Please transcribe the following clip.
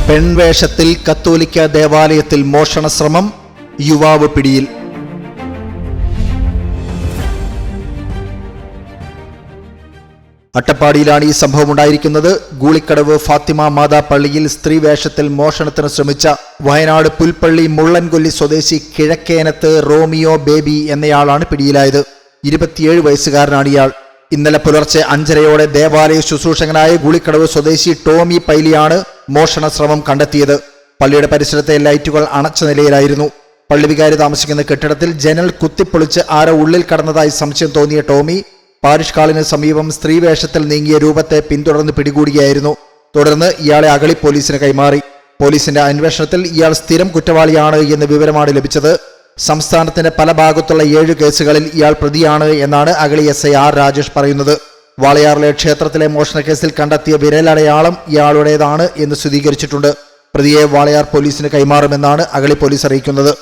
പെൺവേഷത്തിൽ കത്തോലിക്ക ദേവാലയത്തിൽ മോഷണ ശ്രമം, യുവാവ് പിടിയിൽ. അട്ടപ്പാടിയിലാണ് ഈ സംഭവം ഉണ്ടായിരിക്കുന്നത്. ഗൂളിക്കടവ് ഫാത്തിമ മാതാ പള്ളിയിൽ സ്ത്രീവേഷത്തിൽ മോഷണത്തിന് ശ്രമിച്ച വയനാട് പുൽപ്പള്ളി മുള്ളൻകൊല്ലി സ്വദേശി കിഴക്കേനത്ത് റോമിയോ ബേബി എന്നയാളാണ് പിടിയിലായത്. 27 വയസ്സുകാരനാണ് ഇയാൾ. ഇന്നലെ പുലർച്ചെ 5:30 ദേവാലയ ശുശ്രൂഷകനായ ഗൂളിക്കടവ് സ്വദേശി ടോമി പൈലിയാണ് മോഷണ ശ്രമം കണ്ടെത്തിയത്. പള്ളിയുടെ പരിസരത്തെ ലൈറ്റുകൾ അണച്ച നിലയിലായിരുന്നു. പള്ളി വികാരി താമസിക്കുന്ന കെട്ടിടത്തിൽ ജനൽ കുത്തിപ്പൊളിച്ച് ആരോ ഉള്ളിൽ കടന്നതായി സംശയം തോന്നിയ ടോമി പാരിഷ് ഹാളിന് സമീപം സ്ത്രീവേഷത്തിൽ നീങ്ങിയ രൂപത്തെ പിന്തുടർന്ന് പിടികൂടുകയായിരുന്നു. തുടർന്ന് ഇയാളെ അഗളി പോലീസിന് കൈമാറി. പോലീസിന്റെ അന്വേഷണത്തിൽ ഇയാൾ സ്ഥിരം കുറ്റവാളിയാണ് എന്ന വിവരമാണ് ലഭിച്ചത്. സംസ്ഥാനത്തിന്റെ പല ഭാഗത്തുള്ള 7 കേസുകളിൽ ഇയാൾ പ്രതിയാണ് എന്നാണ് അഗളി SI R രാജേഷ് പറയുന്നത്. വാളയാറിലെ ക്ഷേത്രത്തിലെ മോഷണക്കേസിൽ കണ്ടെത്തിയ വിരലടയാളം ഇയാളുടേതാണ് എന്ന് സ്ഥിരീകരിച്ചിട്ടുണ്ട്. പ്രതിയെ വാളയാർ പോലീസിന് കൈമാറുമെന്നാണ് അഗളി പോലീസ് അറിയിക്കുന്നത്.